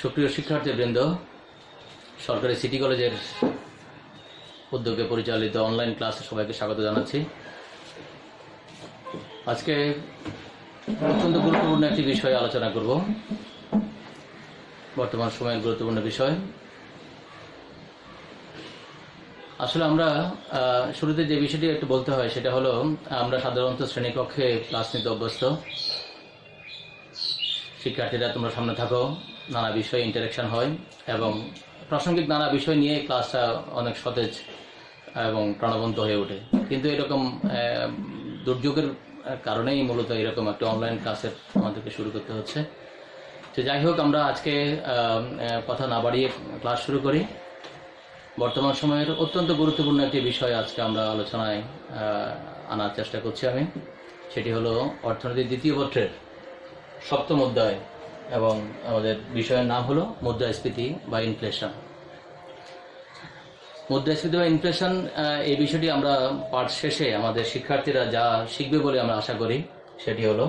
সুপ্রিয় শিক্ষার্থীবৃন্দ, সরকারি সিটি কলেজের উদ্যোগে পরিচালিত অনলাইন ক্লাসে সবাইকে স্বাগত জানাচ্ছি। আজকে অত্যন্ত গুরুত্বপূর্ণ একটি বিষয় আলোচনা করব, বর্তমান সময়ের গুরুত্বপূর্ণ বিষয়। আসলে আমরা শুরুতে যে বিষয়টি একটু বলতে হয় সেটা হলো, আমরা সাধারণত শ্রেণীকক্ষে ক্লাস নিতে অভ্যস্ত। শিক্ষার্থীরা তোমরা সামনে থাকো, নানা বিষয়ে ইন্টারাকশন হয় এবং প্রাসঙ্গিক নানা বিষয় নিয়ে ক্লাসটা অনেক সতেজ এবং প্রাণবন্ত হয়ে ওঠে। কিন্তু এরকম দুর্যোগের কারণেই মূলত এরকম একটা অনলাইন ক্লাসের আমাদেরকে শুরু করতে হচ্ছে। তো যাই হোক, আমরা আজকে কথা না বাড়িয়ে ক্লাস শুরু করি। বর্তমান সময়ের অত্যন্ত গুরুত্বপূর্ণ একটি বিষয় আজকে আমরা আলোচনায় আনার চেষ্টা করছি আমি। সেটি হলো অর্থনীতির দ্বিতীয় পত্রের 7ম অধ্যায় এবং আমাদের বিষয়ের নাম হলো মুদ্রাস্ফীতি বা ইনফ্লেশন। মুদ্রাস্ফীতি বা ইনফ্লেশন, এই বিষয়টি আমরা পাঠ শেষে আমাদের শিক্ষার্থীরা যা শিখবে বলে আমরা আশা করি সেটি হলো,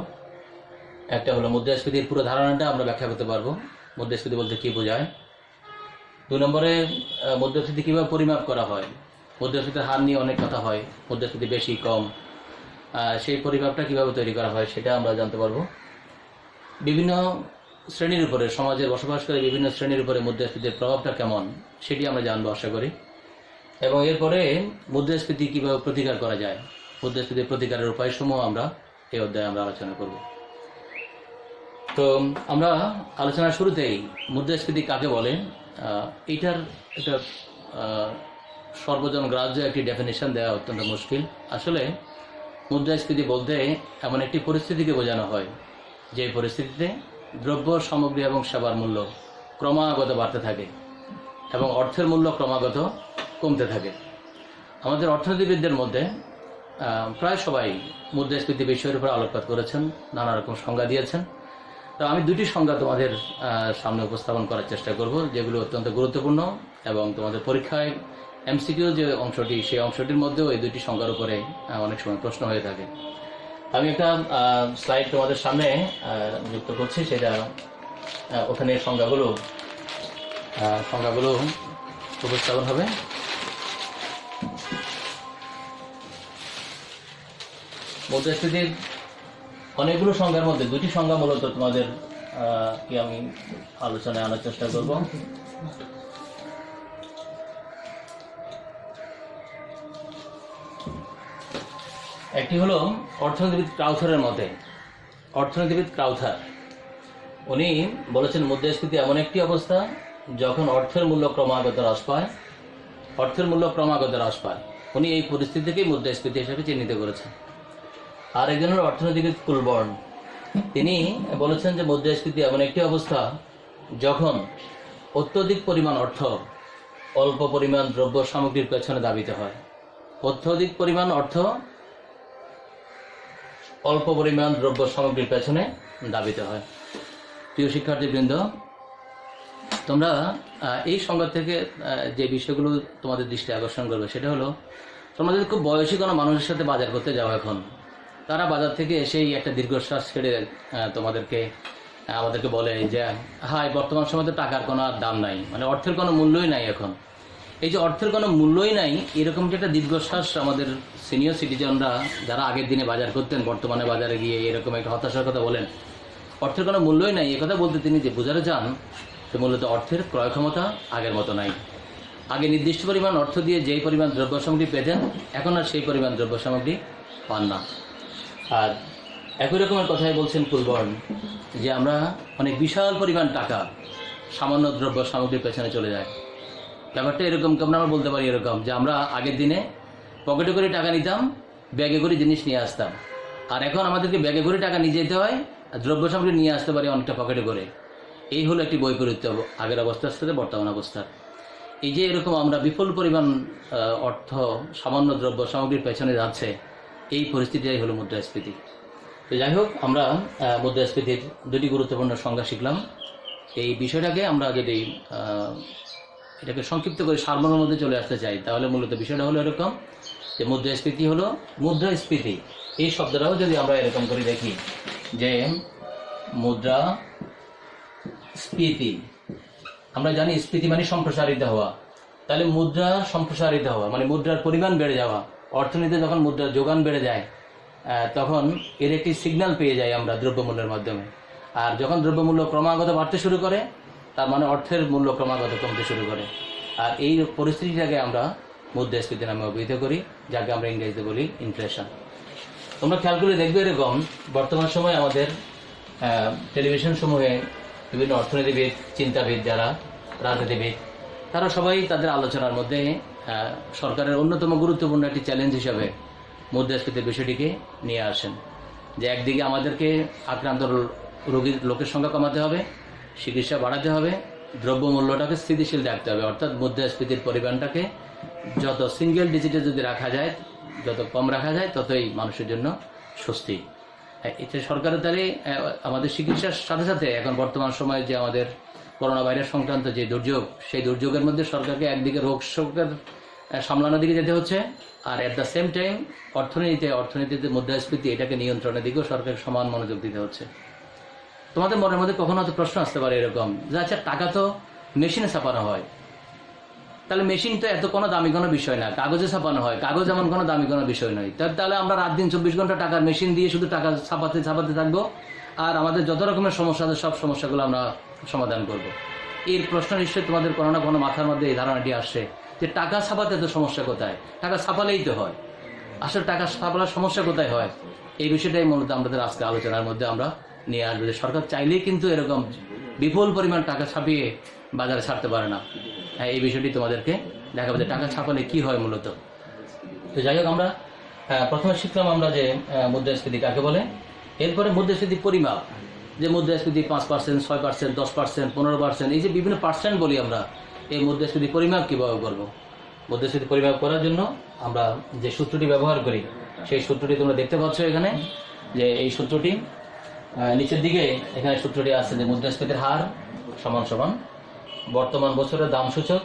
একটা হলো মুদ্রাস্ফীতির পুরো ধারণাটা আমরা ব্যাখ্যা করতে পারবো, মুদ্রাস্ফীতি বলতে কী বোঝায়। 2 নম্বরে মুদ্রাস্ফীতি কীভাবে পরিমাপ করা হয়, মুদ্রাস্ফীতির হার নিয়ে অনেক কথা হয়, মুদ্রাস্ফীতি বেশি কম, সেই পরিমাপটা কীভাবে তৈরি করা হয় সেটা আমরা জানতে পারবো। বিভিন্ন শ্রেণীর উপরে, সমাজে বসবাস করে বিভিন্ন শ্রেণীর উপরে মুদ্রাস্ফীতির প্রভাবটা কেমন সেটি আমরা জানবো আশা করি। এবং এরপরে মুদ্রাস্ফীতি কীভাবে প্রতিকার করা যায়, মুদ্রাস্ফীতির প্রতিকারের উপায়সমূহ আমরা এই অধ্যায়ে আমরা আলোচনা করব। তো আমরা আলোচনার শুরুতেই মুদ্রাস্ফীতি কাকে বলে, এইটার একটা সর্বজন গ্রাহ্য একটি ডেফিনেশন দেওয়া অত্যন্ত মুশকিল। আসলে মুদ্রাস্ফীতি বলতে এমন একটি পরিস্থিতিকে বোঝানো হয় যে পরিস্থিতিতে দ্রব্য সামগ্রী এবং সেবার মূল্য ক্রমাগত বাড়তে থাকে এবং অর্থের মূল্য ক্রমাগত কমতে থাকে। আমাদের অর্থনীতিবিদদের মধ্যে প্রায় সবাই মুদ্রাস্ফীতি বিষয়ের উপর আলোকপাত করেছেন, নানা রকম সংজ্ঞা দিয়েছেন। তো আমি 2টি সংজ্ঞা তোমাদের সামনে উপস্থাপন করার চেষ্টা করব, যেগুলো অত্যন্ত গুরুত্বপূর্ণ এবং তোমাদের পরীক্ষায় এমসিকিউ যে অংশটি, সেই অংশটির মধ্যেও এই 2টি সংজ্ঞার উপরে অনেক সময় প্রশ্ন হয়ে থাকে। আমি একটা স্লাইড তোমাদের সামনে যুক্ত করছি, সেটা ওখানে সংজ্ঞাগুলো উপস্থাপন হবে। মুদ্রাস্ফীতির অনেকগুলো সংজ্ঞার মধ্যে 2টি সংজ্ঞা মূলত তোমাদের কি আমি আলোচনায় আনার চেষ্টা করব। একটি হলো অর্থনীতিবিদ ক্রাউথারের মতে। অর্থনীতিবিদ ক্রাউথার উনি বলেছেন, মুদ্রাস্ফীতি এমন একটি অবস্থা যখন অর্থের মূল্য ক্রমাগত হ্রাস পায়, অর্থের মূল্য ক্রমাগত হ্রাস পায়। উনি এই পরিস্থিতিকেই মুদ্রাস্ফীতি হিসেবে চিহ্নিত করেছেন। আর একজন হল অর্থনীতিবিদ কুলবর্ন। তিনি বলেছেন যে মুদ্রাস্ফীতি এমন একটি অবস্থা যখন অত্যধিক পরিমাণ অর্থ অল্প পরিমাণ দ্রব্য সামগ্রীর পেছনে ধাবিত হয়। অত্যধিক পরিমাণ অর্থ অল্প পরিমাণ দ্রব্য সামগ্রীর পেছনে ধাবিত হয়। প্রিয় শিক্ষার্থীবৃন্দ, তোমরা এই সংজ্ঞা থেকে যে বিষয়গুলো তোমাদের দৃষ্টি আকর্ষণ করবে সেটা হলো, তোমরা যদি খুব বয়সী কোনো মানুষের সাথে বাজার করতে যাও, এখন তারা বাজার থেকে এসেই একটা দীর্ঘশ্বাস ছেড়ে আমাদেরকে বলে যে হাই, বর্তমান সময় তো টাকার কোনো দাম নাই, মানে অর্থের কোনো মূল্যই নাই। এখন এই যে অর্থের কোনো মূল্যই নাই, এরকম যে একটা দীর্ঘশ্বাস আমাদের সিনিয়র সিটিজেনরা যারা আগের দিনে বাজার করতেন, বর্তমানে বাজারে গিয়ে এরকম একটা হতাশার কথা বলেন, অর্থের কোনো মূল্যই নাই। একথা বলতে তিনি যে বোঝাতে চান যে মূলত অর্থের ক্রয় ক্ষমতা আগের মতো নাই। আগে নির্দিষ্ট পরিমাণ অর্থ দিয়ে যেই পরিমাণ দ্রব্য সামগ্রী পেতেন, এখন আর সেই পরিমাণ দ্রব্য সামগ্রী পান না। আর একই রকমের কথাই বলছেন কুলবর্ন, যে আমরা অনেক বিশাল পরিমাণ টাকা সামান্য দ্রব্য সামগ্রীর পেছনে চলে যায়। ব্যাপারটা এরকম, আমরা বলতে পারি এরকম যে আমরা আগের দিনে পকেটে করে টাকা নিতাম, ব্যাগে করে জিনিস নিয়ে আসতাম, আর এখন আমাদেরকে ব্যাগে করে টাকা নিয়ে যেতে হয়, আর দ্রব্য সামগ্রী নিয়ে আসতে পারি অনেকটা পকেটে করে। এই হলো একটি বৈপরীত্য আগের অবস্থার সাথে বর্তমান অবস্থার। এই যে এরকম আমরা বিপুল পরিমাণ অর্থ সামান্য দ্রব্য সামগ্রীর পেছনে যাচ্ছে, এই পরিস্থিতিটাই হলো মুদ্রাস্ফীতি। তো যাই হোক, আমরা মুদ্রাস্ফীতির 2টি গুরুত্বপূর্ণ সংজ্ঞা শিখলাম। এই বিষয়টাকে আমরা যদি এটাকে সংক্ষিপ্ত করে সারমর্মের মধ্যে চলে আসতে চাই, তাহলে মূলত বিষয়টা হলো এরকম যে মুদ্রাস্ফীতি হলো, মুদ্রাস্ফীতি এই শব্দটাও যদি আমরা এরকম করে দেখি যে মুদ্রা স্ফীতি, আমরা জানি স্ফীতি মানে সম্প্রসারিত হওয়া, তাহলে মুদ্রা সম্প্রসারিত হওয়া মানে মুদ্রার পরিমাণ বেড়ে যাওয়া। অর্থনীতিতে যখন মুদ্রার যোগান বেড়ে যায় তখন এর একটি সিগন্যাল পেয়ে যাই আমরা দ্রব্যমূল্যের মাধ্যমে। আর যখন দ্রব্যমূল্য ক্রমাগত বাড়তে শুরু করে তার মানে অর্থের মূল্য ক্রমাগত কমতে শুরু করে। আর এই পরিস্থিতিটাকে আমরা মুদ্রাস্ফীতি নামে অভিহিত করি, যাকে আমরা ইংরেজিতে বলি ইনফ্লেশন। তোমরা খেয়াল করে দেখবে এরকম বর্তমান সময়ে আমাদের টেলিভিশন সমূহে বিভিন্ন অর্থনীতিবিদ, চিন্তাবিদ, যারা রাজনীতিবিদ, তারা সবাই তাদের আলোচনার মধ্যে সরকারের অন্যতম গুরুত্বপূর্ণ একটি চ্যালেঞ্জ হিসাবে মুদ্রাস্ফীতির বিষয়টিকে নিয়ে আসেন। যে একদিকে আমাদেরকে আক্রান্ত লোকের সংখ্যা কমাতে হবে, চিকিৎসা বাড়াতে হবে, দ্রব্যমূল্যটাকে স্থিতিশীল রাখতে হবে, অর্থাৎ মুদ্রাস্ফীতির পরিমাণটাকে যত সিঙ্গেল ডিজিটে যদি রাখা যায়, যত কম রাখা যায়, ততই মানুষের জন্য স্বস্তি। এতে সরকারের দ্বারে আমাদের চিকিৎসার সাথে সাথে এখন বর্তমান সময়ে যে আমাদের করোনা ভাইরাস সংক্রান্ত যে দুর্যোগ, সেই দুর্যোগের মধ্যে সরকারকে একদিকে রোগ শোকের সামলানোর দিকে যেতে হচ্ছে, আর অ্যাট দ্য সেম টাইম অর্থনীতিতে মুদ্রাস্ফীতি এটাকে নিয়ন্ত্রণের দিকেও সরকারের সমান মনোযোগ দিতে হচ্ছে। তোমাদের মনের মধ্যে কখনো হয়তো প্রশ্ন আসতে পারে এরকম যে আচ্ছা, টাকা তো মেশিনে ছাপানো হয়, তাহলে মেশিন তো এত কোনো দামি কোনো বিষয় না, কাগজে ছাপানো হয়, কাগজ এমন কোনো দামি কোনো বিষয় নয়, তাহলে আমরা রাত দিন 24 ঘন্টা টাকার মেশিন দিয়ে শুধু টাকা ছাপাতে থাকবো, আর আমাদের যত রকমের সমস্যা আছে সব সমস্যাগুলো আমরা সমাধান করব। এর প্রশ্ন নিশ্চয়ই তোমাদের কোনো না কোনো মাথার মধ্যে এই ধারণাটি আসছে যে টাকা ছাপাতে তো সমস্যা কোথায়, টাকা ছাপালেই তো হয়। আসলে টাকা ছাপানোর সমস্যা কোথায় হয়, এই বিষয়টাই মূলত আমাদের আজকে আলোচনার মধ্যে আমরা নিয়ে আসবো। যে সরকার চাইলেই কিন্তু এরকম বিপুল পরিমাণ টাকা ছাপিয়ে বাজারে ছাড়তে পারে না। এই বিষয়টি তোমাদেরকে দেখাবো যে টাকা ছাপালে কি হয় মূলত। তো যাই হোক, আমরা প্রথমে শিখলাম আমরা যে মুদ্রাস্ফীতি কাকে বলে। এরপরে মুদ্রাস্ফীতি পরিমাপ, যে মুদ্রাস্ফীতি 5%, 6%, 10%, 15%, এই যে বিভিন্ন পার্সেন্ট বলি আমরা, এই মুদ্রাস্ফীতি পরিমাপ কীভাবে করবো। মুদ্রাস্ফীতি পরিমাপ করার জন্য আমরা যে সূত্রটি ব্যবহার করি, সেই সূত্রটি তোমরা দেখতে পাচ্ছ এখানে, যে এই সূত্রটি নিচের দিকে এখানে সূত্রটি আছে যে মুদ্রাস্ফীতির হার সমান সমান বর্তমান বছরের দাম সূচক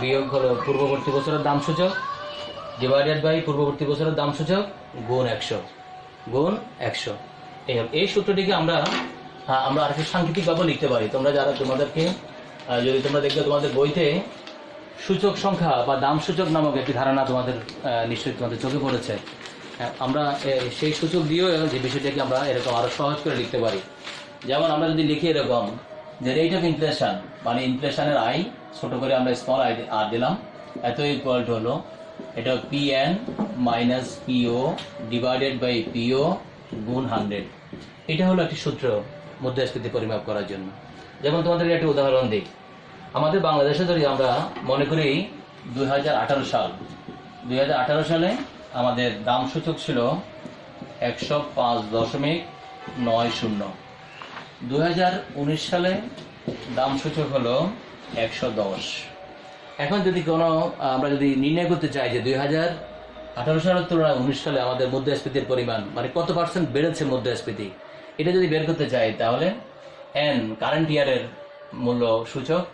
বিয়োগ হলো পূর্ববর্তী বছরের দাম সূচক ডিভাইডেড বাই পূর্ববর্তী বছরের দাম সূচক গুণ 100। এই সূত্রটিকে আমরা আর কি সাংকেতিকভাবে লিখতে পারি। তোমাদেরকে যদি তোমরা দেখবে তোমাদের বইতে সূচক সংখ্যা বা দাম সূচক নামক একটি ধারণা তোমাদের নিশ্চয়ই তোমাদের চোখে পড়েছে। আমরা সেই সূচক দিয়েও যে বিষয়টাকে আমরা এরকম আরো সহজ করে লিখতে পারি। যেমন আমরা যদি লিখি এরকম যে রেট অফ ইনফ্লেশন মানে ইনফ্লেশনের আই, ছোট করে আমরা স্মল আই আর দিলাম, এত ইকুয়াল টু হলো এটা PN minus PO divided by PO গুণ 100। এটা হলো একটি সূত্র মুদ্রাস্ফীতি পরিমাপ করার জন্য। যেমন তোমাদের একটা উদাহরণ দিই, আমাদের বাংলাদেশে যদি আমরা মনে করি 2018 সালে আমাদের দাম সূচক ছিল 105.90। 2019 সালে দাম সূচক হলো 110। এখন যদি আমরা যদি নির্ণয় করতে চাই যে 2018 সালের তুলনায় 19 সালে আমাদের মুদ্রাস্ফীতির পরিমাণ মানে কত পার্সেন্ট বেড়েছে মুদ্রাস্ফীতি, এটা যদি বের করতে চাই তাহলে N কারেন্ট ইয়ারের মূল্য সূচক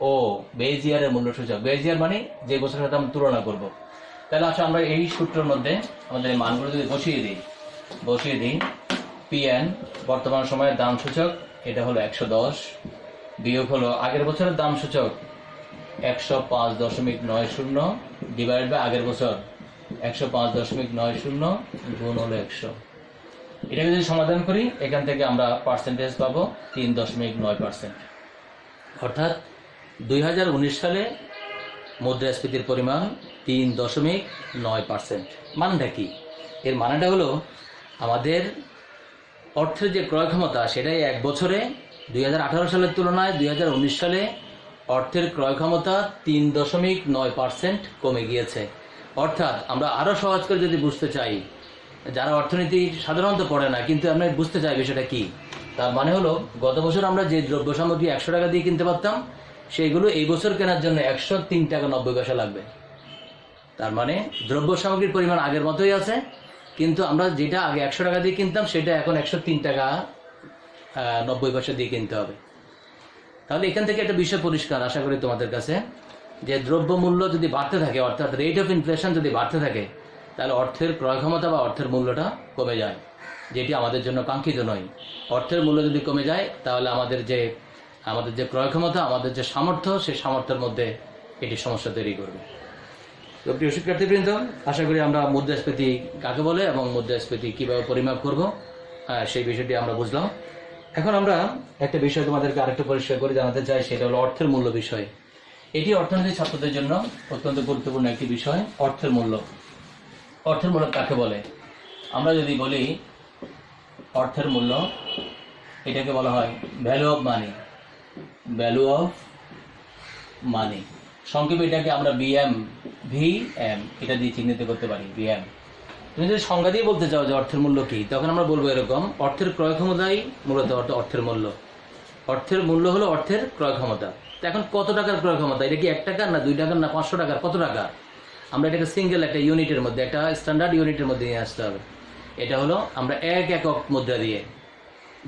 ও বেজ ইয়ারের মূল্য সূচক, বেজ ইয়ার মানে যে বছরের সাথে আমরা তুলনা করব। তাহলে আচ্ছা, আমরা এই সূত্রের মধ্যে আমাদের এই মানগুলো যদি বসিয়ে দিই PN বর্তমান সময়ের দাম সূচক এটা হলো 110 বিয়োগ হলো আগের বছরের দাম সূচক 105.90 ডিভাইড বাই আগের বছর 105.90 গুণ হলো 100। এটাকে যদি সমাধান করি এখান থেকে আমরা পার্সেন্টেজ পাবো 3.9%। অর্থাৎ 2019 সালে মুদ্রাস্ফীতির পরিমাণ 3.9%। মানটা কি? এর মানেটা হলো আমাদের অর্থের যে ক্রয় ক্ষমতা সেটাই এক বছরে 2018 সালের তুলনায় 2019 সালে অর্থের ক্রয় ক্ষমতা 3.9% কমে গিয়েছে। অর্থাৎ আমরা আরও সহজ করে যদি বুঝতে চাই, যারা অর্থনীতি সাধারণত পড়ে না কিন্তু আমরা বুঝতে চাই বিষয়টা কি, তার মানে হলো গত বছর আমরা যে দ্রব্য সামগ্রী 100 টাকা দিয়ে কিনতে পারতাম সেইগুলো এই বছর কেনার জন্য 103 টাকা 90 পয়সা লাগবে। তার মানে দ্রব্য সামগ্রীর পরিমাণ আগের মতোই আছে, কিন্তু আমরা যেটা আগে 100 টাকা দিয়ে কিনতাম সেটা এখন 103 টাকা 90 পয়সা দিয়ে কিনতে হবে। তাহলে এখান থেকে একটা বিষয় পরিষ্কার আশা করি তোমাদের কাছে, যে দ্রব্য মূল্য যদি বাড়তে থাকে অর্থাৎ রেট অফ ইনফ্লেশন যদি বাড়তে থাকে তাহলে অর্থের ক্রয় ক্ষমতা বা অর্থের মূল্যটা কমে যায়। যেটি আমাদের জন্য কাঙ্ক্ষিত নয়। অর্থের মূল্য যদি কমে যায় তাহলে আমাদের যে ক্রয় ক্ষমতা, আমাদের যে সামর্থ্য, সেই সামর্থ্যের মধ্যে এটি সমস্যা তৈরি করবে। তো প্রিয় শিক্ষার্থীবৃন্দ, আশা করি আমরা মুদ্রাস্ফীতি কাকে বলে এবং মুদ্রাস্ফীতি কীভাবে পরিমাপ করব সেই বিষয়টি আমরা বুঝলাম। এখন আমরা একটা বিষয় তোমাদেরকে আরেকটু পরিষ্কার করে জানাতে চাই, সেটা হলো অর্থের মূল্য বিষয়। এটি অর্থনীতি ছাত্রদের জন্য অত্যন্ত গুরুত্বপূর্ণ একটি বিষয়, অর্থের মূল্য। অর্থের মূল্য কাকে বলে? আমরা যদি বলি অর্থের মূল্য, এটাকে বলা হয় value of money. Value of মানি সংক্ষেপে এটাকে আমরা ভিএম এটা দিয়ে চিহ্নিত করতে পারি। ভিএম। তুমি যদি সংজ্ঞা দিয়ে বলতে চাও যে অর্থের মূল্য কি, তখন আমরা বলবো এরকম: অর্থের ক্রয় ক্ষমতাই মূলত অর্থের মূল্য। অর্থের মূল্য হলো অর্থের ক্রয় ক্ষমতা। তো এখন কত টাকার ক্রয় ক্ষমতা? এটা কি 1 টাকার, না 2 টাকার, না 500 টাকার, কত টাকা? আমরা এটাকে সিঙ্গেল একটা ইউনিটের মধ্যে, একটা স্ট্যান্ডার্ড ইউনিটের মধ্যে নিয়ে আসতে হবে। এটা হলো আমরা 1 একক মুদ্রা দিয়ে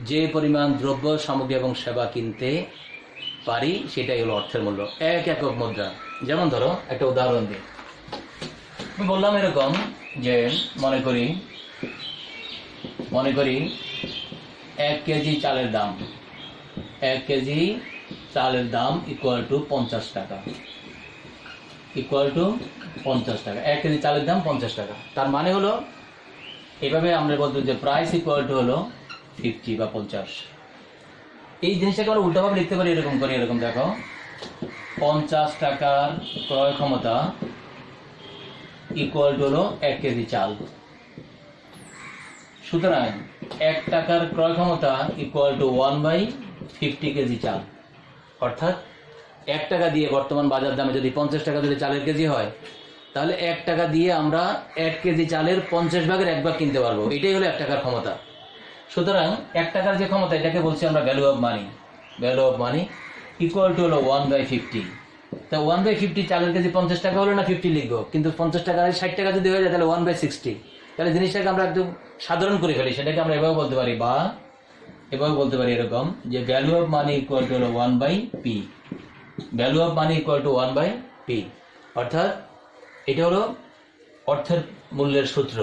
যে পরিমাণ দ্রব্য, সামগ্রী এবং সেবা কিনতে পারি, সেটাই হলো অর্থের মূল্য, 1 একক মুদ্রা। যেমন ধরো একটা উদাহরণ দিই। আমি বললাম এরকম যে মনে করি 1 কেজি চালের দাম, 1 কেজি চালের দাম ইকুয়াল টু 50 টাকা। ইকুয়াল টু 50 টাকা। 1 কেজি চালের দাম 50 টাকা। তার মানে হলো এইভাবে আমরা বলতে যে প্রাইস ইকুয়াল টু হলো 50 বা 50। এই জিনিসটাকে আমরা উল্টাভাবে লিখতে পারি এরকম করে। এরকম দেখো, 50 টাকার ক্রয় ক্ষমতা ইকুয়াল টু হলো 1 কেজি চাল। সুতরাং 1 টাকার ক্রয় ক্ষমতা ইকুয়াল টু 1/50 কেজি চাল। অর্থাৎ 1 টাকা দিয়ে বর্তমান বাজার দামে যদি 50 টাকা যদি চালের কেজি হয়, তাহলে 1 টাকা দিয়ে আমরা 1 কেজি চালের 50 ভাগের 1 ভাগ কিনতে পারবো। এটাই হলো 1 টাকার ক্ষমতা। সুতরাং 1 টাকার যে ক্ষমতা, এটাকে বলছি আমরা value of money. Value of money equal two হলো 1/50। তা 1/50 চালের কেজি 50 টাকা হলো না 50 লিখবো, কিন্তু 50 টাকা 60 টাকা যদি হয়ে যায় তাহলে 1/60। তাহলে জিনিসটাকে আমরা একদম সাধারণ করে ফেলি, সেটাকে আমরা এভাবে বলতে পারি, বা এভাবে বলতে পারি এরকম যে value of money equal two হলো 1/P। Value of money equal two 1/P। অর্থাৎ এটা হলো অর্থের মূল্যের সূত্র।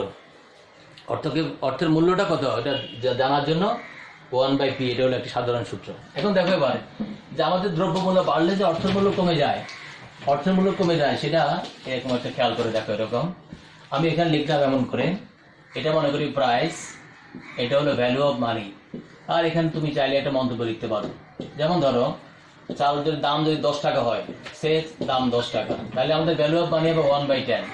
অর্থের মূল্যটা কত এটা জানার জন্য 1/P এটা হলো একটি সাধারণ সূত্র। এখন দেখো এবার যে আমাদের দ্রব্যমূল্য বাড়লে যে অর্থের মূল্য কমে যায়, অর্থের মূল্য কমে যায় সেটা এরকম একটা খেয়াল করে দেখো। এরকম আমি এখানে লিখলাম এমন করে, এটা মনে করি প্রাইস, এটা হলো ভ্যালু অফ মানি। আর এখানে তুমি চাইলে একটা মন্তব্য লিখতে পারো, যেমন ধরো চালের দাম যদি 10 টাকা হয়, সে দাম 10 টাকা, তাহলে আমাদের ভ্যালু অফ মানি হবে 1/10।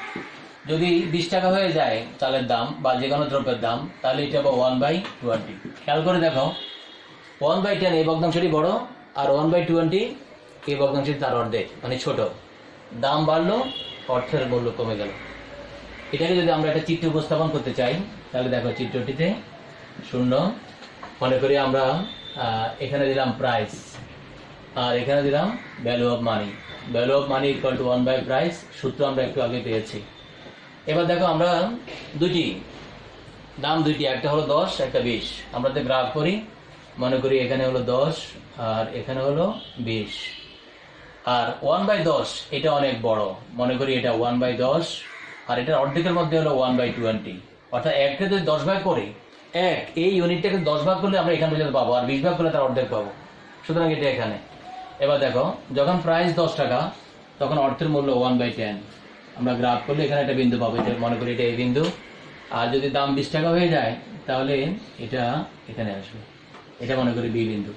যদি 20 টাকা হয়ে যায় চালের দাম বা যে কোনো দ্রব্যের দাম, তাহলে এটা হবে 1/20। খেয়াল করে দেখো, 1/10 এই ভগ্নাংশটি বড়, আর 1/20 এই ভগ্নাংশটি তার অর্ধেক, মানে ছোট। দাম বাড়লো, অর্থের মূল্য কমে গেল। এটাকে যদি আমরা একটা চিত্র উপস্থাপন করতে চাই, তাহলে দেখো চিত্রটিতে 0 মনে করি আমরা এখানে দিলাম প্রাইস, আর এখানে দিলাম value of money. Value of money equal to 1/প্রাইস, সূত্র আমরা একটু আগে পেয়েছি। এবার দেখো আমরা দাম দুইটি, একটা হলো 10, একটা 20। আমরা তো গ্রাফ করি, মনে করি এখানে হলো 10 আর এখানে হলো 20। আর 1/10 এটা অনেক বড়, মনে করি এটা 1/10, আর এটার অর্ধেকের মধ্যে হলো 1/20। অর্থাৎ একটা যদি 10 ভাগ করি, এই ইউনিটটাকে 10 ভাগ করলে আমরা এখানে পর্যন্ত পাবো, আর 20 ভাগ করলে তার অর্ধেক পাবো। সুতরাং এটা এখানে। এবার দেখো, যখন প্রাইস 10 টাকা, তখন অর্থের মূল্য 1/10। আমরা গ্রাফ করলে এখানে একটা বিন্দু পাবো, এটা মনে করি এটা এই বিন্দু। আর যদি দাম 20 টাকা হয়ে যায়, তাহলে এটা এখানে আসবে, এটা মনে করি বি বিন্দু।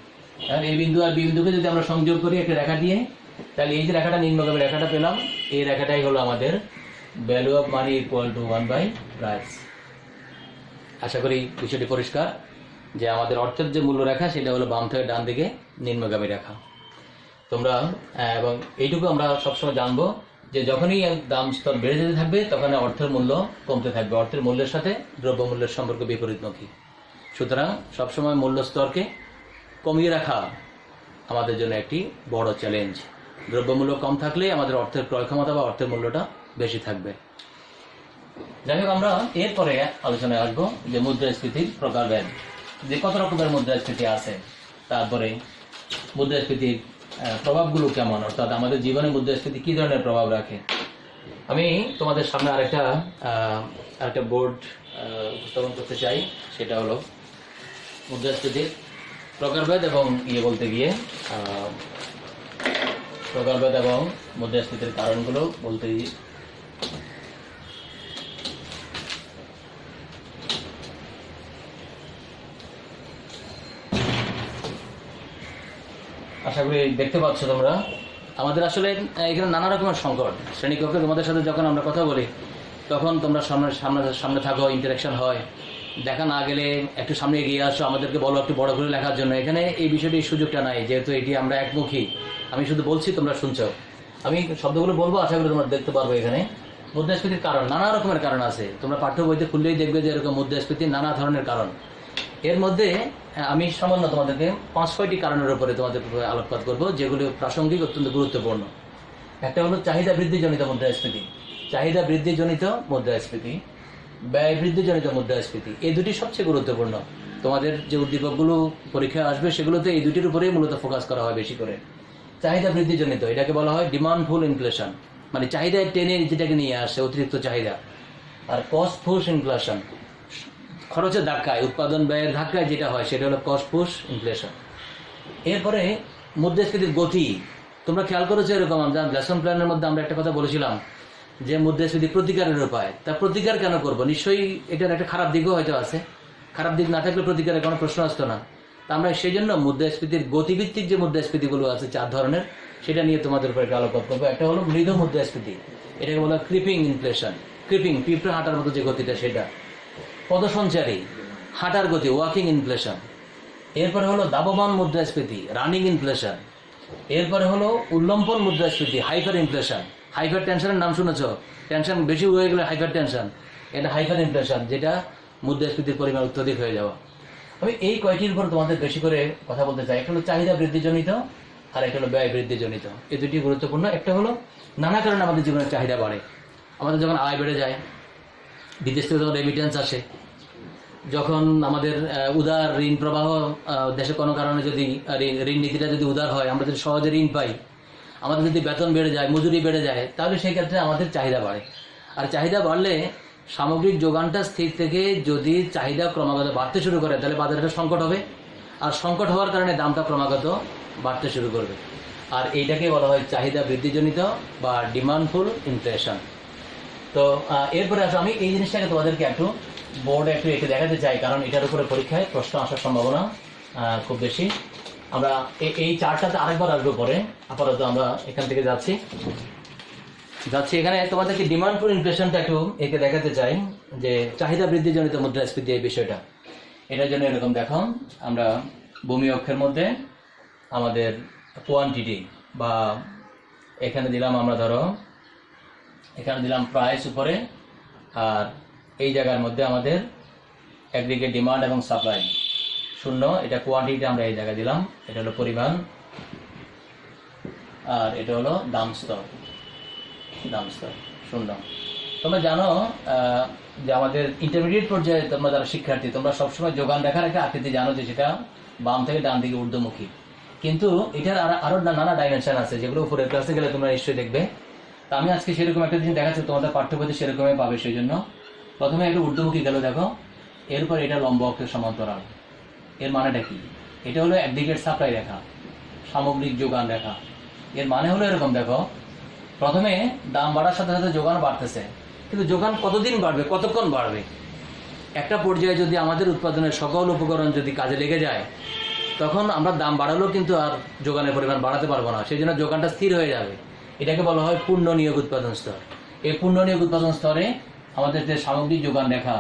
আর এই বিন্দু আর বি বিন্দুকে যদি আমরা সংযোগ করি একটা রেখা দিয়ে, তাহলে এই যে রেখাটা নিম্নগামী রেখাটা পেলাম, এই রেখাটাই হলো আমাদের value of money equal to 1/প্রাইস। আশা করি বিষয়টি পরিষ্কার যে আমাদের অর্থের যে মূল্য রেখা, সেটা হলো বাম থেকে ডান দিকে নিম্নগামী রেখা। তোমরা এবং এইটুকু আমরা সবসময় জানবো যে যখনই দাম স্তর বেড়ে যেতে থাকবে, তখন অর্থের মূল্য কমতে থাকবে। অর্থের মূল্যের সাথে দ্রব্যমূল্যের সম্পর্ক বিপরীতমুখী। সুতরাং সবসময় মূল্য স্তরকে কমিয়ে রাখা আমাদের জন্য একটি বড় চ্যালেঞ্জ। দ্রব্যমূল্য কম থাকলে আমাদের অর্থের ক্রয় ক্ষমতা বা অর্থের মূল্যটা বেশি থাকবে। যাই হোক, আমরা এরপরে আলোচনায় আসবো যে মুদ্রাস্ফীতির প্রকারভেদ, যে কত রকমের মুদ্রাস্ফীতি আছে, তারপরে মুদ্রাস্ফীতির প্রভাবগুলো কেমন, অর্থাৎ আমাদের জীবনে মুদ্রাস্ফীতি কী ধরনের প্রভাব রাখে, আমি তোমাদের সামনে আরেকটা বোর্ড উপস্থাপন করতে চাই, সেটা হলো মুদ্রাস্ফীতির প্রকারভেদ এবং বলতে গিয়ে প্রকারভেদ এবং মুদ্রাস্ফীতির কারণগুলো বলতে গিয়ে আশা করি দেখতে পাচ্ছ তোমরা। আমাদের আসলে এখানে নানা রকমের সংকট। শ্রেণীকক্ষে তোমাদের সাথে যখন আমরা কথা বলি তখন তোমরা সামনে থাকো, ইন্টারাকশন হয়, দেখা না গেলে একটু সামনে এগিয়ে আসো, আমাদেরকে বলো একটু বড় করে লেখার জন্য। এখানে এই বিষয়টির সুযোগটা নাই, যেহেতু এটি আমরা একমুখী। আমি শুধু বলছি, তোমরা শুনছো। আমি শব্দগুলো বলবো, আশা করি তোমরা দেখতে পারবো। এখানে মুদ্রাস্ফীতির কারণ, নানা রকমের কারণ আছে। তোমরা পাঠ্য বইতে খুললেই দেখবে যে এরকম মুদ্রাস্ফীতির নানা ধরনের কারণ। এর মধ্যে আমি সামান্য তোমাদেরকে 5-6টি কারণের উপরে তোমাদের আলোকপাত করবো, যেগুলো প্রাসঙ্গিক, অত্যন্ত গুরুত্বপূর্ণ। একটা হলো চাহিদা বৃদ্ধিজনিত মুদ্রাস্ফীতি, চাহিদা বৃদ্ধিজনিত মুদ্রাস্ফীতি, ব্যয় বৃদ্ধিজনিত মুদ্রাস্ফীতি। এই দুটি সবচেয়ে গুরুত্বপূর্ণ। তোমাদের যে উদ্দীপকগুলো পরীক্ষায় আসবে সেগুলোতে এই দুটির উপরেই মূলত ফোকাস করা হয় বেশি করে। চাহিদা বৃদ্ধিজনিত, এটাকে বলা হয় ডিমান্ড পুল ইনফ্লেশন, মানে চাহিদায় টেনে যেটাকে নিয়ে আসে অতিরিক্ত চাহিদা। আর কস্ট পুশ ইনফ্লেশন, খরচের ধাক্কায়, উৎপাদন ব্যয়ের ধাক্কায় যেটা হয় সেটা হলো কস্ট পুশ ইনফ্লেশন। এরপরে মুদ্রাস্ফীতির গতি। তোমরা খেয়াল করেছো এরকম, আমরা লেসন প্ল্যানের মধ্যে আমরা একটা কথা বলেছিলাম যে মুদ্রাস্ফীতি প্রতিকারের উপায়। তা প্রতিকার কেন করব? নিশ্চয়ই এটার একটা খারাপ দিকও হয়তো আছে। খারাপ দিক না থাকলে প্রতিকারের কোনো প্রশ্ন আসতো না। তা আমরা সেই জন্য মুদ্রাস্ফীতির গতিভিত্তিক যে মুদ্রাস্ফীতিগুলো আছে 4 ধরনের, সেটা নিয়ে তোমাদের উপর একটা আলোকপাত করবো। একটা হলো মৃদু মুদ্রাস্ফীতি, এটাকে বলা হয় ক্রিপিং ইনফ্লেশন। ক্রিপিং, পিঁপড়ে হাঁটার মতো যে গতিটা, সেটা। পদসঞ্চারী, হাঁটার গতি, ওয়াকিং ইনফ্লেশন। এরপরে হলো দাবমান মুদ্রাস্ফীতি, রানিং ইনফ্লেশন। এরপরে হলো উল্লম্পন মুদ্রাস্ফীতি, হাইপার ইনফ্লেশন। হাইপার টেনশনের নাম শুনেছ? টেনশন বেশি হয়ে গেলে হাইপার টেনশন, এটা হাইপার ইনফ্লেশন, যেটা মুদ্রাস্ফীতির পরিমাণ অত্যধিক হয়ে যাওয়া। আমি এই কয়টির উপর তোমাদের বেশি করে কথা বলতে চাই। একটা হলো চাহিদা বৃদ্ধিজনিত, আর একটা হলো ব্যয় বৃদ্ধিজনিত। এই দুটি গুরুত্বপূর্ণ। একটা হলো নানা কারণে আমাদের জীবনের চাহিদা বাড়ে। আমাদের যখন আয় বেড়ে যায়, বিদেশ থেকে যখন রেমিটেন্স আসে, যখন আমাদের উদার ঋণ প্রবাহ, দেশে কোনো কারণে যদি ঋণ নীতিটা যদি উদার হয়, আমরা যদি সহজে ঋণ পাই, আমাদের যদি বেতন বেড়ে যায়, মজুরি বেড়ে যায়, তাহলে সেই ক্ষেত্রে আমাদের চাহিদা বাড়ে। আর চাহিদা বাড়লে সামগ্রিক যোগানটা স্থির থেকে যদি চাহিদা ক্রমাগত বাড়তে শুরু করে, তাহলে বাজারে একটা সংকট হবে। আর সংকট হওয়ার কারণে দামটা ক্রমাগত বাড়তে শুরু করবে। আর এইটাকে বলা হয় চাহিদা বৃদ্ধিজনিত বা ডিমান্ডফুল ইনফ্লেশন। তো এরপরে আসো, আমি এই জিনিসটাকে তোমাদেরকে একটু বোর্ডে একটু এঁকে দেখাতে চাই, কারণ এটার উপরে পরীক্ষায় প্রশ্ন আসার সম্ভাবনা খুব বেশি। আমরা এই চার্টটাতে আরেকবার আসবো পরে, আপাতত আমরা এখান থেকে যাচ্ছি। এখানে তোমাদেরকে ডিমান্ড ফর ইনফ্লেশনটা একটু এঁকে দেখাতে চাই, যে চাহিদা বৃদ্ধিজনিত মুদ্রাস্ফীতি এই বিষয়টা। এটার জন্য এরকম দেখো, আমরা ভূমি অক্ষের মধ্যে আমাদের কোয়ান্টিটি, বা এখানে দিলাম আমরা, ধরো এখানে দিলাম প্রাইস উপরে, আর এই জায়গার মধ্যে আমাদের একদিকে ডিমান্ড এবং সাপ্লাই 0, এটা কোয়ান্টিটি আমরা এই জায়গায় দিলাম। এটা হলো পরিমাণ, আর এটা হলো দাম স্তর 0। তোমরা জানো যে আমাদের ইন্টারমিডিয়েট পর্যায়ে তোমরা যারা শিক্ষার্থী, তোমরা সবসময় যোগান রেখার একটা আকৃতি জানো, যে সেটা বাম থেকে ডান দিকে ঊর্ধ্বমুখী। কিন্তু এটার আরো নানা ডাইমেনশন আছে, যেগুলো উপরের ক্লাসে গেলে তোমরা নিশ্চয়ই দেখবে। তা আমি আজকে সেরকম একটা জিনিস দেখাচ্ছি, তোমাদের পাঠ্যবইতে সেরকমই পাবে। সেই জন্য প্রথমে একটা ঊর্ধ্বমুখী গেল, দেখো। এরপর এটা লম্ব অক্ষের সমান্তরাল। এর মানেটা কি? এটা হলো একদিকের সাপ্লাই রেখা, সামগ্রিক যোগান রেখা। এর মানে হলো এরকম, দেখো, প্রথমে দাম বাড়ার সাথে সাথে যোগান বাড়তেছে, কিন্তু যোগান কতদিন বাড়বে, কতক্ষণ বাড়বে? একটা পর্যায়ে যদি আমাদের উৎপাদনের সকল উপকরণ যদি কাজে লেগে যায়, তখন আমরা দাম বাড়ালেও কিন্তু আর যোগানের পরিমাণ বাড়াতে পারবো না। সেই জন্য যোগানটা স্থির হয়ে যাবে। এটাকে বলা হয় পূর্ণ নিয়োগ উৎপাদন স্তর। এই পূর্ণ নিয়োগ উৎপাদন স্তরে আমাদের যে সামগ্রিক যোগান রেখা,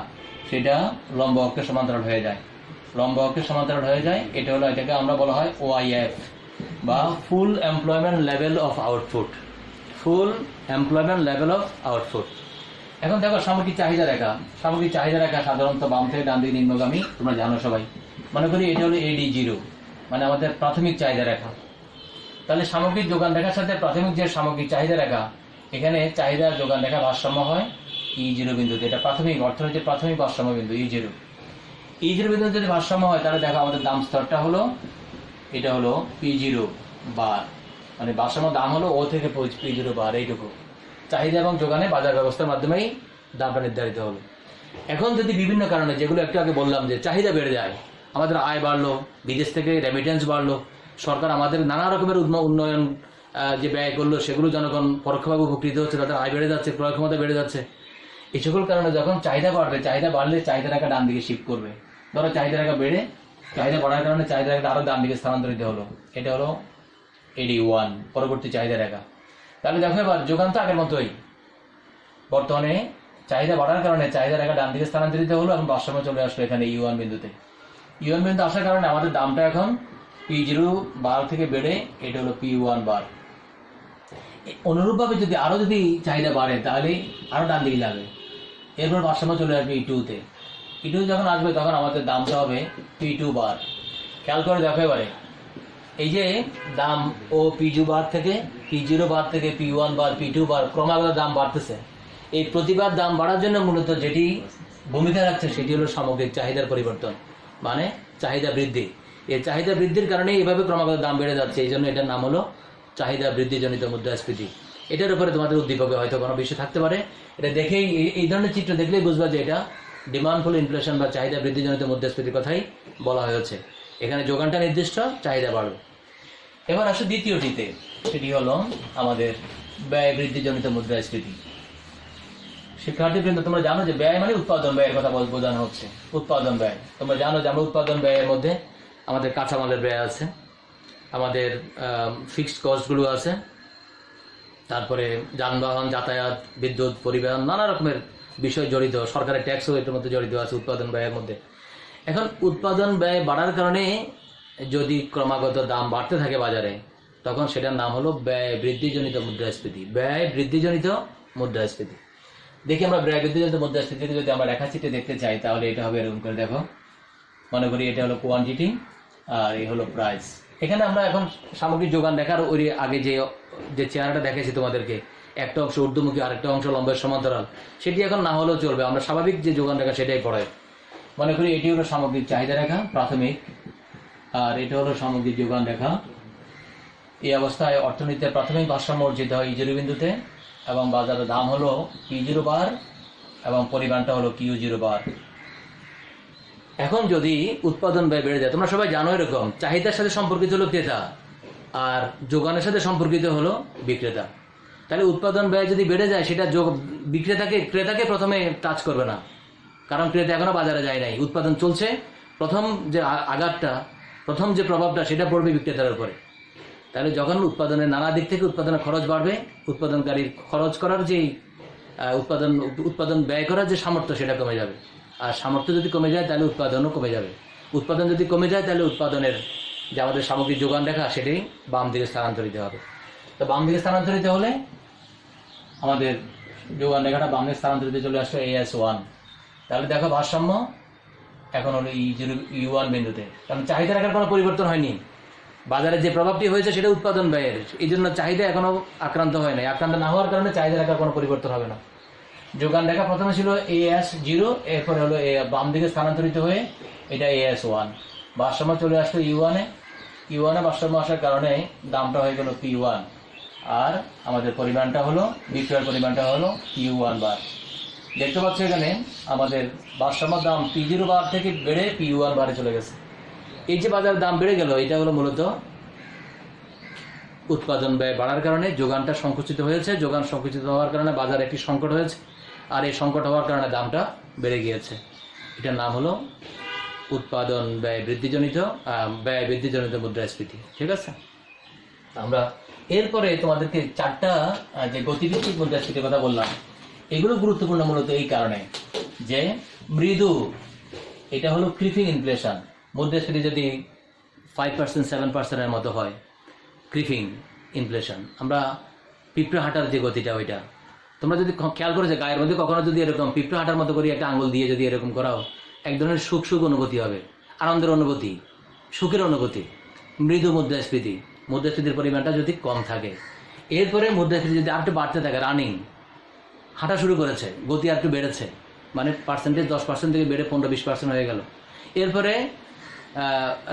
সেটা লম্ব অক্ষের সমান্তরাল হয়ে যায়। এটা হলো, এটাকে আমরা বলা হয় OIF, বা ফুল এমপ্লয়মেন্ট লেভেল অফ আউটপুট। এখন দেখো সামগ্রিক চাহিদা রেখা সাধারণত বাম থেকে ডান দিকে নিম্নগামী, তোমরা জানো সবাই। মনে করি এটা হলো AD0, মানে আমাদের প্রাথমিক চাহিদা রেখা। তাহলে সামগ্রিক যোগান রেখার সাথে প্রাথমিক যে সামগ্রিক চাহিদা রেখা, এখানে চাহিদা যোগান রেখা ভারসাম্য হয় E0 বিন্দুতে। এটা প্রাথমিক অর্থনীতির প্রাথমিক ভারসাম্য বিন্দু E0 বিন্দু যদি ভারসাম্য হয়, তাহলে দেখো আমাদের দাম স্তরটা হলো, এটা হলো P0 বার, মানে ভারসাম্য দাম হলো O থেকে P0 বার, এইটুকু। চাহিদা এবং যোগানে বাজার ব্যবস্থার মাধ্যমেই দামটা নির্ধারিত হলো। এখন যদি বিভিন্ন কারণে, যেগুলো একটু আগে বললাম, যে চাহিদা বেড়ে যায়, আমাদের আয় বাড়লো, বিদেশ থেকে রেমিটেন্স বাড়লো, সরকার আমাদের নানা রকমের উন্নয়ন যে ব্যয় করলো সেগুলো জনগণ পরোক্ষভাবে উপকৃত হচ্ছে, তাদের আয় বেড়ে যাচ্ছে, ক্রয় ক্ষমতা বেড়ে যাচ্ছে। এই সকল কারণে যখন চাহিদা বাড়বে, চাহিদা বাড়লে চাহিদা রেখা ডান দিকে শিফট করবে। ধরো চাহিদা রেখা বেড়ে, চাহিদা বাড়ার কারণে চাহিদা রেখা আরও ডান দিকে স্থানান্তরিত হলো, এটা হলো AD1 পরবর্তী চাহিদা রেখা। তাহলে দেখো এবার যোগান তো আগের মতোই, বর্তমানে চাহিদা বাড়ার কারণে চাহিদা রেখা ডান দিকে স্থানান্তরিত হলো এবং ভারসাম্য চলে আসলো এখানে U1 বিন্দুতে। U1 বিন্দু আসার কারণে আমাদের দামটা এখন P0 বার থেকে বেড়ে এটা হলো P1 বার। অনুরূপভাবে যদি আরো চাহিদা বাড়ে তাহলে আরো ডান দিকে যাবে, এরপর ভারসাম্য চলে আসবে E2-তে। E2 যখন আসবে তখন আমাদের দামটা হবে P2 বার। খেয়াল করে দেখো এবারে এই যে দাম ও P0 বার থেকে P1 বার, P2 বার ক্রমাগত দাম বাড়তেছে। এই প্রতিবার দাম বাড়ার জন্য মূলত যেটি ভূমিকা রাখছে সেটি হলো সামগ্রিক চাহিদার পরিবর্তন, মানে চাহিদা বৃদ্ধি। এই চাহিদা বৃদ্ধির কারণে এইভাবে ক্রমাগত দাম বেড়ে যাচ্ছে, এই জন্য এটার নাম হলো চাহিদা বৃদ্ধিজনিত মুদ্রাস্ফীতি। এটার উপরে তোমাদের উদ্দীপকে হয়তো কোনো বিষয় থাকতে পারে, এটা দেখেই, এই ধরনের চিত্র দেখলেই বুঝবা যে এটা ডিমান্ডফুল ইনফ্লেশন বা চাহিদা বৃদ্ধিজনিত মুদ্রাস্ফীতির কথাই বলা হয়েছে। এখানে যোগানটা নির্দিষ্ট, চাহিদা বাড়বে। এবার আসো দ্বিতীয়টিতে, সেটি হলো আমাদের ব্যয় বৃদ্ধিজনিত মুদ্রাস্ফীতি। শিক্ষার্থীবৃন্দ, তোমরা জানো যে ব্যয় মানে উৎপাদন ব্যয়ের কথা বোঝানো হচ্ছে। উৎপাদন ব্যয়, তোমরা জানো যে আমরা উৎপাদন ব্যয়ের মধ্যে আমাদের কাঁচামালের ব্যয় আছে, আমাদের ফিক্সড কস্টগুলো আছে, তারপরে যানবাহন, যাতায়াত, বিদ্যুৎ, পরিবহন, নানা রকমের বিষয় জড়িত, সরকারের ট্যাক্সও এটার মধ্যে জড়িত আছে উৎপাদন ব্যয়ের মধ্যে। এখন উৎপাদন ব্যয় বাড়ার কারণে যদি ক্রমাগত দাম বাড়তে থাকে বাজারে, তখন সেটার নাম হলো ব্যয় বৃদ্ধিজনিত মুদ্রাস্ফীতি। ব্যয় বৃদ্ধিজনিত মুদ্রাস্ফীতি। দেখি আমরা ব্যয় বৃদ্ধিজনিত মুদ্রাস্ফীতিকে যদি আমরা রেখাচিত্রে দেখতে চাই তাহলে এটা হবে এরকম করে। দেখো, মনে করি এটা হলো কোয়ান্টিটি আর এই হলো প্রাইস। এখানে আমরা এখন সামগ্রিক যোগান দেখার ওই আগে যে চেহারাটা দেখেছি তোমাদেরকে, একটা অংশ ঊর্ধ্বমুখী আরেকটা অংশ লম্বের সমান্তরাল, সেটি এখন না হলেও চলবে, আমরা স্বাভাবিক যে যোগান রেখা সেটাই পড়াই। মনে করি এটি হলো সামগ্রিক চাহিদা রেখা প্রাথমিক, আর এটা হলো সামগ্রিক যোগান রেখা। এই অবস্থায় অর্থনীতিতে প্রাথমিক ভারসাম্য অর্জিত হয় E0 বিন্দুতে, এবং বাজারের দাম হলো P0 বার এবং পরিমাণটা হলো Q0 বার। এখন যদি উৎপাদন ব্যয় বেড়ে যায়, তোমরা সবাই জানো এরকম চাহিদার সাথে সম্পর্কিত হলো ক্রেতা আর যোগানের সাথে সম্পর্কিত হলো বিক্রেতা। তাহলে উৎপাদন ব্যয় যদি বেড়ে যায় সেটা ক্রেতাকে প্রথমে টাচ করবে না, কারণ ক্রেতা এখনো বাজারে যায় নাই, উৎপাদন চলছে। প্রথম যে আঘাতটা, প্রথম যে প্রভাবটা সেটা পড়বে বিক্রেতার উপরে। তাহলে যখন উৎপাদনের নানা দিক থেকে উৎপাদনের খরচ বাড়বে, উৎপাদনকারীর খরচ করার যে উৎপাদন ব্যয় করার যে সামর্থ্য সেটা কমে যাবে। আর সামর্থ্য যদি কমে যায় তাহলে উৎপাদনও কমে যাবে। উৎপাদন যদি কমে যায় তাহলে উৎপাদনের যে আমাদের সামগ্রিক যোগান রেখা সেটাই বাম দিকে স্থানান্তরিত হবে। তো বাম দিকে স্থানান্তরিত হলে আমাদের যোগান রেখাটা বাম দিকে স্থানান্তরিত চলে আসবে AS1। তাহলে দেখো ভারসাম্য এখন হলো U1 বিন্দুতে, কারণ চাহিদা রেখার কোনো পরিবর্তন হয়নি। বাজারে যে প্রভাবটি হয়েছে সেটা উৎপাদন ব্যয়ের, এই জন্য চাহিদা এখনো আক্রান্ত হয় নাই। আক্রান্ত না হওয়ার কারণে চাহিদা রেখার কোনো পরিবর্তন হবে না। যোগান রেখা প্রথমে ছিল AS0, এরপরে হলো বাম দিকে স্থানান্তরিত হয়ে এটা AS1। ভারসাম্য চলে আসলো U1-এ। U1-এ ভারসাম্য আসার কারণে দামটা হয়ে গেল P1, আর আমাদের পরিমাণটা হলো, বিক্রয়ের পরিমাণটা হলো Q1 বার। দেখতে পাচ্ছ এখানে আমাদের ভারসাম্য দাম P0 বার থেকে বেড়ে P1 বারে চলে গেছে। এই যে বাজার দাম বেড়ে গেল, এটা হলো মূলত উৎপাদন ব্যয় বাড়ার কারণে যোগানটা সংকুচিত হয়েছে। যোগান সংকুচিত হওয়ার কারণে বাজারে একটি সংকট হয়েছে, আর এই সংকট হওয়ার কারণে দামটা বেড়ে গিয়েছে। এটার নাম হলো উৎপাদন ব্যয় বৃদ্ধিজনিত মুদ্রাস্ফীতি। ঠিক আছে, আমরা এরপরে তোমাদেরকে চারটা যে গতিভিত্তিক মুদ্রাস্ফীতির কথা বললাম, এগুলো গুরুত্বপূর্ণ মূলত এই কারণে যে মৃদু, এটা হলো ক্রিপিং ইনফ্লেশন। মুদ্রাস্ফীতি যদি 5% 7%-এর মতো হয়, ক্রিপিং ইনফ্লেশন, আমরা পিঁপড়ে হাঁটার যে গতিটা ওইটা, তোমরা যদি খেয়াল করেছো গায়ের মধ্যে কখনো যদি এরকম পিঁপড়ে হাঁটার মতো করে একটা আঙুল দিয়ে যদি এরকম করাও, এক ধরনের সুখ অনুভূতি হবে, আনন্দের অনুভূতি, সুখের অনুভূতি। মৃদু মুদ্রাস্ফীতির পরিমাণটা যদি কম থাকে। এরপরে মুদ্রাস্ফীতি যদি আরেকটু বাড়তে থাকে, রানিং হাঁটা শুরু করেছে, গতি আর একটু বেড়েছে, মানে পার্সেন্টেজ 10% থেকে বেড়ে 15-20% হয়ে গেল। এরপরে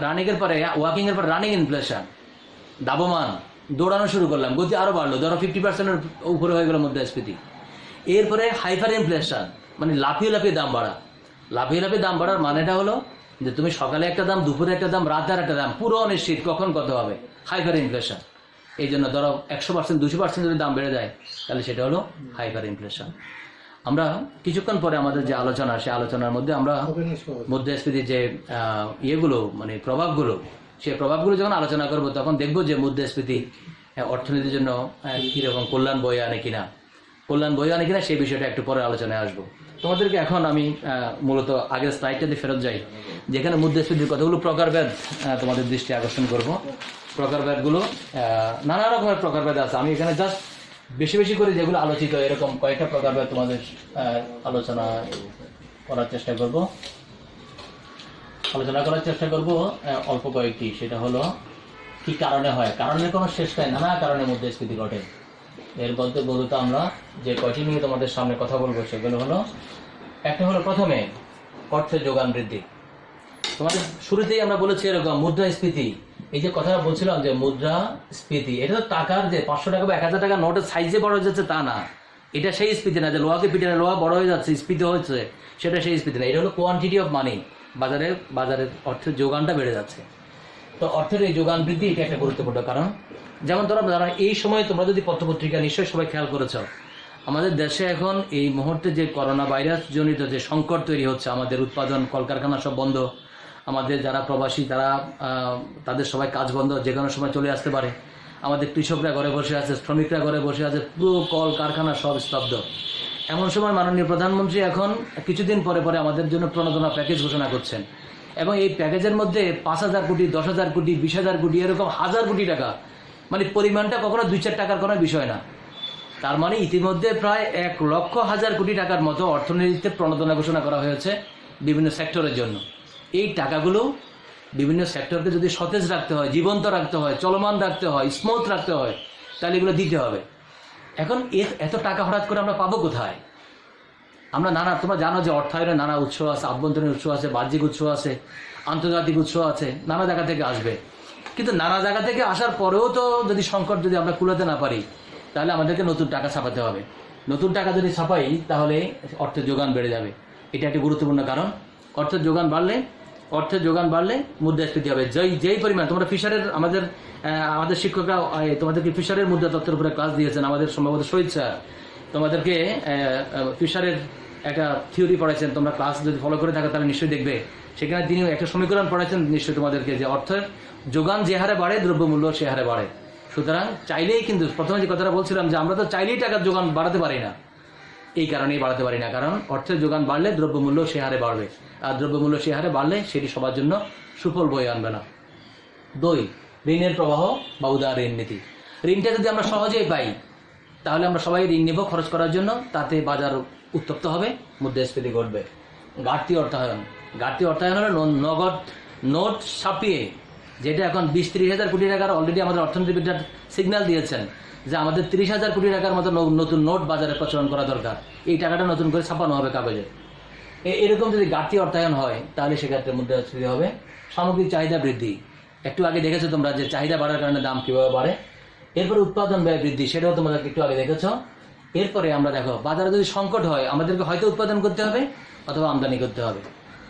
রানিংয়ের পরে ওয়াকিংয়ের পরে রানিং ইনফ্লেশন, দাবমান দৌড়ানো শুরু করলাম, গতি আরও বাড়লো, ধরো 50%-এর উপরে হয়ে গেল মুদ্রাস্ফীতি। এরপরে হাইপার ইনফ্লেশন, মানে লাফিয়ে লাফিয়ে দাম বাড়া। লাফিয়ে লাফিয়ে দাম বাড়ার মানেটা হলো যে তুমি সকালে একটা দাম, দুপুরে একটা দাম, রাতে আর একটা দাম, পুরো অনিশ্চিত কখন কত হবে, হাইপার ইনফ্লেশন। এই জন্য ধরো 100%, 200% যদি দাম বেড়ে যায় তাহলে সেটা হলো হাইপার ইনফ্লেশন। আমরা কিছুক্ষণ পরে আমাদের যে আলোচনা, সেই আলোচনার মধ্যে আমরা মুদ্রাস্ফীতির যে ইয়েগুলো, মানে প্রভাবগুলো, সেই প্রভাবগুলো যখন আলোচনা করব তখন দেখবো যে মুদ্রাস্ফীতি অর্থনীতির জন্য কীরকম কল্যাণ বয়ে আনে কিনা, সেই বিষয়টা একটু পরে আলোচনায় আসবো। তোমাদেরকে এখন আমি মূলত আগের স্লাইডটাতে ফেরত যাই, যেখানে মুদ্রাস্ফীতির কতগুলো প্রকারভেদ তোমাদের দৃষ্টি আকর্ষণ করব। প্রকারভেদগুলো নানা রকমের প্রকারভেদ আছে, আমি এখানে জাস্ট বেশি বেশি করে যেগুলো আলোচিত এরকম কয়েকটা প্রকারভেদ তোমাদের আলোচনা করার চেষ্টা করব অল্প কয়েকটি। সেটা হলো কি কারণে হয়, কারণের কোনো শেষ নাই, নানা কারণে মুদ্রাস্ফীতি ঘটে। এর বলতে মূলত আমরা যে কয়টি নিয়ে তোমাদের সামনে কথা বলবো সেগুলো হলো, একটা হলো প্রথমে অর্থের যোগান বৃদ্ধি। তোমাদের শুরুতেই আমরা বলেছি এরকম মুদ্রাস্ফীতি, এই যে কথাটা বলছিলাম যে মুদ্রাস্ফীতি, এটা তো টাকার যে 500 টাকা বা 1000 টাকা নোটের সাইজে বড় হয়ে যাচ্ছে তা না, এটা সেই স্ফীতি না। যে লোহাকে পিটে লোহা বড় হয়ে যাচ্ছে, স্ফীতি হচ্ছে, সেটা সেই স্ফীতি না। এটা হলো কোয়ান্টিটি অফ মানি, বাজারে অর্থের যোগানটা বেড়ে যাচ্ছে। তো অর্থের এই যোগান বৃদ্ধি এটা একটা গুরুত্বপূর্ণ কারণ। যেমন ধরো এই সময় তোমরা যদি পত্রপত্রিকা নিশ্চয়ই সবাই খেয়াল করেছ, আমাদের দেশে এখন এই মুহূর্তে যে করোনা ভাইরাস জনিত যে সংকট তৈরি হচ্ছে, আমাদের উৎপাদন কলকারখানা সব বন্ধ, আমাদের যারা প্রবাসী তাদের সবাই কাজ বন্ধ, যে কোনো সময় চলে আসতে পারে। আমাদের কৃষকরা ঘরে বসে আছে, শ্রমিকরা ঘরে বসে আছে, পুরো কল কারখানা সব স্তব্ধ। এমন সময় মাননীয় প্রধানমন্ত্রী এখন কিছুদিন পরে পরে আমাদের জন্য প্রণোদনা প্যাকেজ ঘোষণা করছেন, এবং এই প্যাকেজের মধ্যে 5,000 কোটি, 10,000 কোটি, 20,000 কোটি, এরকম 1000 কোটি টাকা, মানে পরিমাণটা কখনো 2-4 টাকার কোনো বিষয় না। তার মানে ইতিমধ্যে প্রায় 1,00,000 কোটি টাকার মতো অর্থনীতিতে প্রণোদনা ঘোষণা করা হয়েছে বিভিন্ন সেক্টরের জন্য। এই টাকাগুলো বিভিন্ন সেক্টরকে যদি সতেজ রাখতে হয়, জীবন্ত রাখতে হয়, চলমান রাখতে হয়, স্মুথ রাখতে হয়, তাহলে এগুলো দিতে হবে। এখন এত টাকা হঠাৎ করে আমরা পাবো কোথায়? আমরা তোমরা জানো যে অর্থায়নের নানা উৎস আছে, আভ্যন্তরীণ উৎস আছে, বাহ্যিক উৎস আছে, আন্তর্জাতিক উৎস আছে, নানা জায়গা থেকে আসবে। কিন্তু নানা জায়গা থেকে আসার পরেও তো যদি সংকট যদি আমরা কুলাতে না পারি, তাহলে আমাদেরকে নতুন টাকা ছাপাতে হবে। নতুন টাকা যদি ছাপাই তাহলে অর্থের যোগান বেড়ে যাবে। এটা একটি গুরুত্বপূর্ণ কারণ। অর্থের যোগান বাড়লে মুদ্রাস্ফীতি হবে। যেই পরিমাণ তোমরা ফিশারের আমাদের শিক্ষকরা তোমাদেরকে ফিশারের মুদ্রা তত্ত্বের উপরে ক্লাস দিয়েছেন, আমাদের সম্ভবত শহীদ স্যার তোমাদেরকে ফিশারের একটা থিওরি পড়াইছেন। তোমরা ক্লাস যদি ফলো করে থাকো তাহলে নিশ্চয়ই দেখবে, সেখানে তিনি একটা সমীকরণ পড়াইছেন নিশ্চয়ই তোমাদেরকে, যে অর্থের যোগান যে হারে বাড়ে দ্রব্যমূল্য সে হারে বাড়ে। সুতরাং চাইলেই, কিন্তু প্রথমে যে কথাটা বলছিলাম যে আমরা তো চাইলেই টাকার যোগান বাড়াতে পারি না, এই কারণেই বাড়াতে পারি না, কারণ অর্থের যোগান বাড়লে দ্রব্যমূল্য সে হারে বাড়বে, আর দ্রব্যমূল্য সে হারে বাড়লে সেটি সবার জন্য সুফল বয়ে আনবে না। 2, ঋণের প্রবাহ বা উদার ঋণ নীতি। ঋণটা যদি আমরা সহজেই পাই তাহলে আমরা সবাই ঋণ নেব খরচ করার জন্য, তাতে বাজার উত্তপ্ত হবে, মুদ্রাস্ফীতি ঘটবে। ঘাটতি অর্থায়ন হলো নগদ নোট ছাপিয়ে, যেটা এখন 20-30 হাজার কোটি টাকার অলরেডি আমাদের অর্থনীতিবিদরা সিগন্যাল দিয়েছেন যে আমাদের 30,000 কোটি টাকার মতো নতুন নোট বাজারে প্রচলন করা দরকার। এই টাকাটা নতুন করে ছাপানো হবে কাগজে। এরকম যদি ঘাটতি অর্থায়ন হয় তাহলে সেক্ষেত্রে মুদ্রাস্ফীতি হবে। সামগ্রিক চাহিদা বৃদ্ধি, একটু আগে দেখেছো তোমরা যে চাহিদা বাড়ার কারণে দাম কীভাবে বাড়ে। এরপরে উৎপাদন ব্যয় বৃদ্ধি, সেটাও তোমরা একটু আগে দেখেছ। এরপরে আমরা দেখো বাজারে যদি সংকট হয় আমাদেরকে হয়তো উৎপাদন করতে হবে অথবা আমদানি করতে হবে।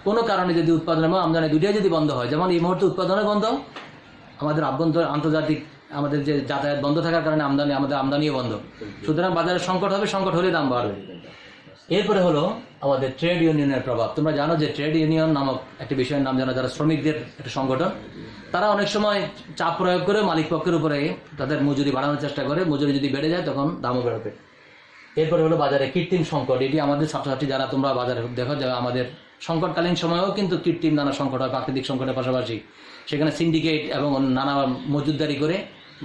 কোনো কারণে যদি উৎপাদন এবং আমদানি দুটোই যদি বন্ধ হয়, যেমন এই মুহূর্তে উৎপাদনে বন্ধ, আমাদের আন্তর্জাতিক আমাদের যে যাতায়াত বন্ধ থাকার কারণে আমাদের আমদানিও বন্ধ। সুতরাং বাজারে সংকট হবে, সংকট হলে দাম বাড়বে। এরপরে হলো আমাদের ট্রেড ইউনিয়নের প্রভাব। তোমরা জানো যে ট্রেড ইউনিয়ন নামক একটা বিষয়ের নাম জানো, যারা শ্রমিকদের একটা সংগঠন, তারা অনেক সময় চাপ প্রয়োগ করে মালিক পক্ষের উপরে তাদের মজুরি বাড়ানোর চেষ্টা করে। মজুরি যদি বেড়ে যায় তখন দামও বেরোবে। এরপরে হলো বাজারে কৃত্রিম সংকট। এটি আমাদের ছাত্রছাত্রী যারা তোমরা বাজারে দেখো যে আমাদের সংকটকালীন সময়েও কিন্তু কৃত্রিম নানা সংকট হয়, প্রাকৃতিক সংকটের পাশাপাশি সেখানে সিন্ডিকেট এবং নানা মজুতদারি করে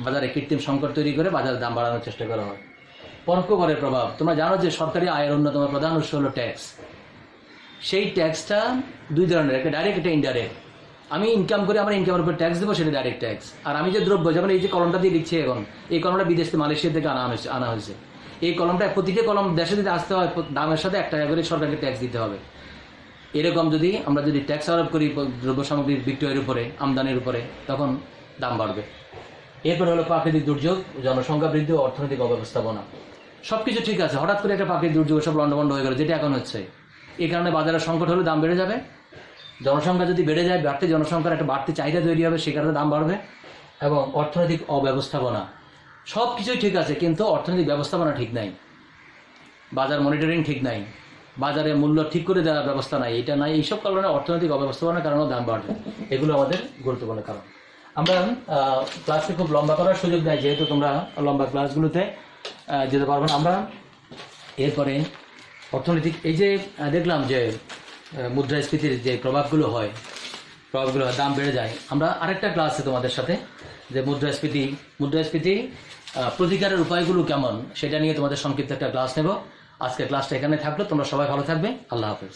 বাজারে কৃত্রিম সংকট তৈরি করে বাজারে দাম বাড়ানোর চেষ্টা করা হয়। পরোক্ষ করের প্রভাব। তোমরা জানো যে সরকারি আয়ের অন্যতম প্রধান উৎস হলো ট্যাক্স। সেই ট্যাক্সটা 2 ধরনের, একটা ডাইরেক্ট, একটা ইনডাইরেক্ট। আমি ইনকাম করে আমার ইনকামের উপর ট্যাক্স দেবো, সেটা ডাইরেক্ট ট্যাক্স। আর আমি যে দ্রব্য, যেমন এই যে কলমটা দিয়ে লিখছি এখন, এই কলমটা বিদেশ থেকে মালয়েশিয়া থেকে আনা হয়েছে। এই কলমটা প্রতিটি কলম দেশে যদি আসতে হয় দামের সাথে 1 টাকা করে সরকারকে ট্যাক্স দিতে হবে। এরকম আমরা যদি ট্যাক্স আরোপ করি দ্রব্য সামগ্রীর বিক্রয়ের উপরে, আমদানির উপরে, তখন দাম বাড়বে। এরপর হলো প্রাকৃতিক দুর্যোগ, জনসংখ্যা বৃদ্ধি ও অর্থনৈতিক অব্যবস্থাপনা। সব কিছু ঠিক আছে, হঠাৎ করে একটা প্রাকৃতিক দুর্যোগ সব লন্ডভন্ড হয়ে গেল, যেটা এখন হচ্ছে। এই কারণে বাজারে সংকট হলে দাম বেড়ে যাবে। জনসংখ্যা যদি বেড়ে যায়, বাড়তি জনসংখ্যার একটা বাড়তি চাহিদা তৈরি হবে, সে কারণে দাম বাড়বে। এবং অর্থনৈতিক অব্যবস্থাপনা, সব কিছুই ঠিক আছে কিন্তু অর্থনৈতিক ব্যবস্থাপনা ঠিক নাই, বাজার মনিটরিং ঠিক নাই, বাজারে মূল্য ঠিক করে দেওয়ার ব্যবস্থা নাই, এটা নাই। এইসব কারণে অর্থনৈতিক অব্যবস্থাপনার কারণেও দাম বাড়বে। এগুলো আমাদের গুরুত্বপূর্ণ কারণ। আমরা ক্লাসকে খুব লম্বা করার সুযোগ দেয়, যেহেতু তোমরা লম্বা ক্লাসগুলোতে যেতে পারবেন। আমরা এরপরে অর্থনৈতিক এই যে দেখলাম যে মুদ্রাস্ফীতির যে প্রভাবগুলো হয়, দাম বেড়ে যায়। আমরা আরেকটা ক্লাসে তোমাদের সাথে যে মুদ্রাস্ফীতি প্রতিকারের উপায়গুলো কেমন সেটা নিয়ে তোমাদের সংক্ষিপ্ত একটা ক্লাস নেব। আজকের ক্লাসটা এখানে থাকলো। তোমরা সবাই ভালো থাকবে। আল্লাহ হাফেজ।